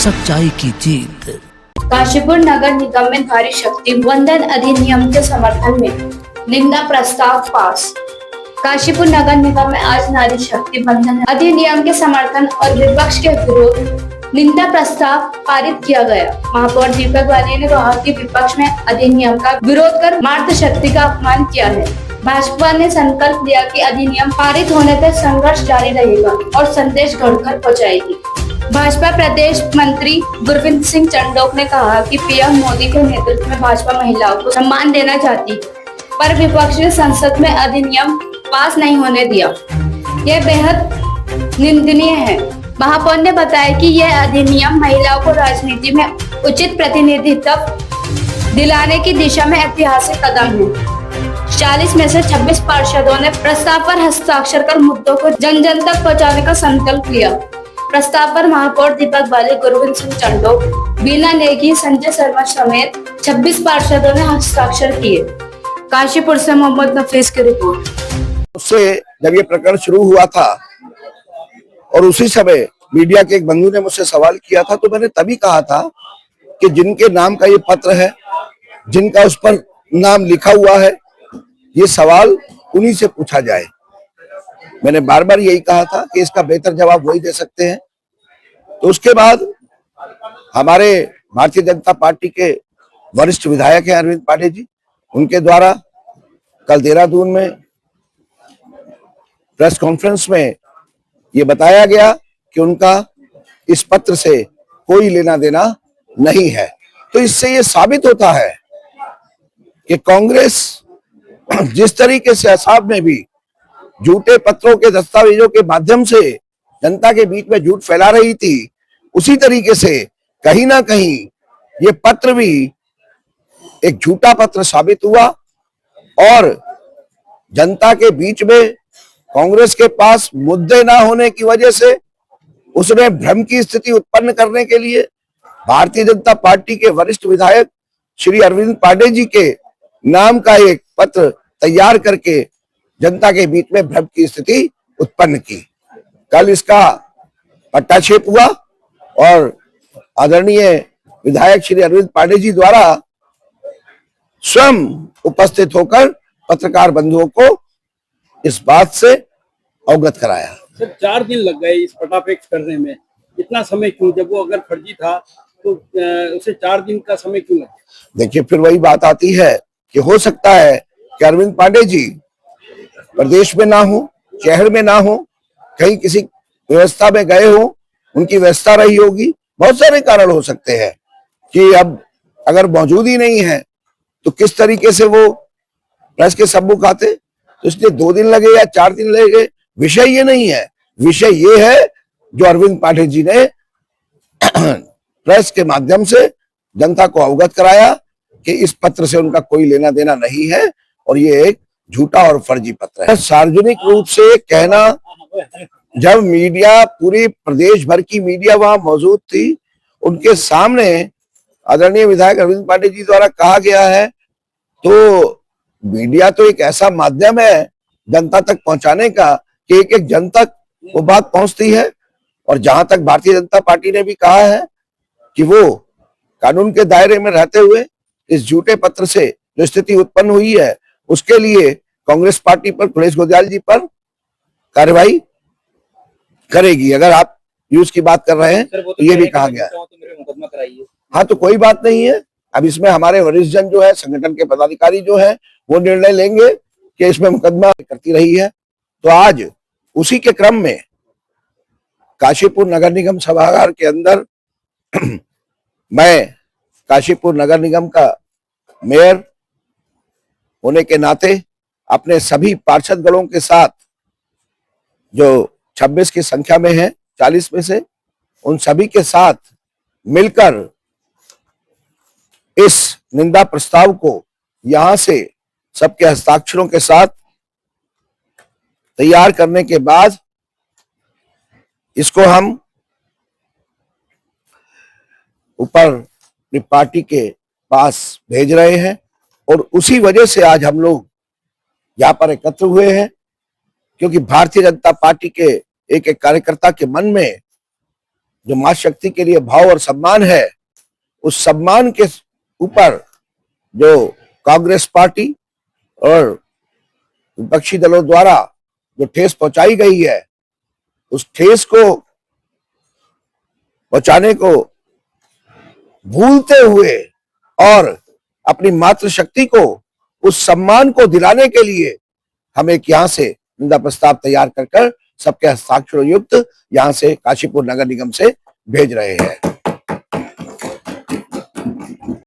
सच्चाई की जीत। काशीपुर नगर निगम में नारी शक्ति वंदन अधिनियम के समर्थन में निंदा प्रस्ताव पास। काशीपुर नगर निगम में आज नारी शक्ति वंदन अधिनियम के समर्थन और विपक्ष के विरोध निंदा प्रस्ताव पारित किया गया। महापौर दीपक बाली ने कहा कि विपक्ष में अधिनियम का विरोध कर मातृशक्ति का अपमान किया है। भाजपा ने संकल्प लिया कि अधिनियम पारित होने तक संघर्ष जारी रहेगा और संदेश घर घर पहुँचाएगी। भाजपा प्रदेश मंत्री गुरविंद सिंह चंडोक ने कहा कि पीएम मोदी के नेतृत्व में भाजपा महिलाओं को सम्मान देना चाहती, पर विपक्ष ने संसद में अधिनियम पास नहीं होने दिया। यह बेहद निंदनीय है। महापौर ने बताया कि यह अधिनियम महिलाओं को राजनीति में उचित प्रतिनिधित्व दिलाने की दिशा में ऐतिहासिक कदम है। 40 में से 26 पार्षदों ने प्रस्ताव पर हस्ताक्षर कर मुद्दों को जन जन तक पहुँचाने का संकल्प लिया। प्रस्ताव पर महापौर दीपक बाली, गुरविंद सिंह चंडोक, बीना नेगी, संजय शर्मा समेत 26 पार्षदों ने हस्ताक्षर किए। काशीपुर से मोहम्मद नफीस की रिपोर्ट। उससे जब ये प्रकरण शुरू हुआ था और उसी समय मीडिया के एक बंधु ने मुझसे सवाल किया था, तो मैंने तभी कहा था कि जिनके नाम का ये पत्र है, जिनका उस पर नाम लिखा हुआ है, ये सवाल उन्हीं से पूछा जाए। मैंने बार बार यही कहा था कि इसका बेहतर जवाब वही दे सकते हैं। तो उसके बाद हमारे भारतीय जनता पार्टी के वरिष्ठ विधायक हैं अरविंद पांडे जी, उनके द्वारा कल देहरादून में प्रेस कॉन्फ्रेंस में ये बताया गया कि उनका इस पत्र से कोई लेना देना नहीं है। तो इससे ये साबित होता है कि कांग्रेस जिस तरीके से असम में भी झूठे पत्रों के दस्तावेजों के माध्यम से जनता के बीच में झूठ फैला रही थी, उसी तरीके से कहीं ना कहीं ये पत्र भी एक झूठा पत्र साबित हुआ और जनता के बीच में कांग्रेस के पास मुद्दे ना होने की वजह से उसने भ्रम की स्थिति उत्पन्न करने के लिए भारतीय जनता पार्टी के वरिष्ठ विधायक श्री अरविंद पांडे जी के नाम का एक पत्र तैयार करके जनता के बीच में भ्रम की स्थिति उत्पन्न की। कल इसका पट्टाक्षेप हुआ और आदरणीय विधायक श्री अरविंद पांडे जी द्वारा स्वयं उपस्थित होकर पत्रकार बंधुओं को इस बात से अवगत कराया। सर 4 दिन लग गए इस पटाफेक्स करने में, इतना समय क्यों? जब वो अगर फर्जी था तो उसे 4 दिन का समय क्यों लगा? देखिए, फिर वही बात आती है कि हो सकता है कि अरविंद पांडे जी प्रदेश में ना हो, शहर में ना हो, कहीं किसी व्यवस्था में गए हो, उनकी व्यवस्था रही होगी, बहुत सारे कारण हो सकते हैं कि अब अगर मौजूद ही नहीं है तो किस तरीके से वो प्रेस के सम्मुख आते। तो इसलिए 2 दिन लगे या 4 दिन लगे, विषय ये नहीं है। विषय ये है जो अरविंद पांडे जी ने प्रेस के माध्यम से जनता को अवगत कराया कि इस पत्र से उनका कोई लेना देना नहीं है और ये एक झूठा और फर्जी पत्र है। सार्वजनिक रूप से कहना, जब मीडिया, पूरी प्रदेश भर की मीडिया वहां मौजूद थी, उनके सामने आदरणीय विधायक अरविंद पांडे जी द्वारा कहा गया है, तो मीडिया तो एक ऐसा माध्यम है जनता तक पहुंचाने का कि एक एक जन तक वो बात पहुंचती है। और जहां तक भारतीय जनता पार्टी ने भी कहा है कि वो कानून के दायरे में रहते हुए इस झूठे पत्र से जो स्थिति उत्पन्न हुई है उसके लिए कांग्रेस पार्टी पर, कुलेश गोदयाल जी पर कार्रवाई करेगी। अगर आप न्यूज की बात कर रहे हैं तो ये भी कहा गया है। हाँ, तो कोई बात नहीं है। अब इसमें हमारे वरिष्ठ जन जो है, संगठन के पदाधिकारी जो है, वो निर्णय लेंगे कि इसमें मुकदमा करती रही है। तो आज उसी के क्रम में काशीपुर नगर निगम सभागार के अंदर मैं काशीपुर नगर निगम का मेयर होने के नाते अपने सभी पार्षद गणों के साथ, जो 26 की संख्या में है, 40 में से, उन सभी के साथ मिलकर इस निंदा प्रस्ताव को यहां से सबके हस्ताक्षरों के साथ तैयार करने के बाद इसको हम ऊपर पार्टी के पास भेज रहे हैं। और उसी वजह से आज हम लोग यहाँ पर एकत्र हुए हैं, क्योंकि भारतीय जनता पार्टी के एक एक कार्यकर्ता के मन में जो मां शक्ति के लिए भाव और सम्मान है, उस सम्मान के ऊपर जो कांग्रेस पार्टी और विपक्षी दलों द्वारा जो ठेस पहुंचाई गई है, उस ठेस को पहुंचाने को भूलते हुए और अपनी मातृशक्ति को, उस सम्मान को दिलाने के लिए हम एक यहाँ से निंदा प्रस्ताव तैयार कर सबके हस्ताक्षरों युक्त यहाँ से काशीपुर नगर निगम से भेज रहे हैं।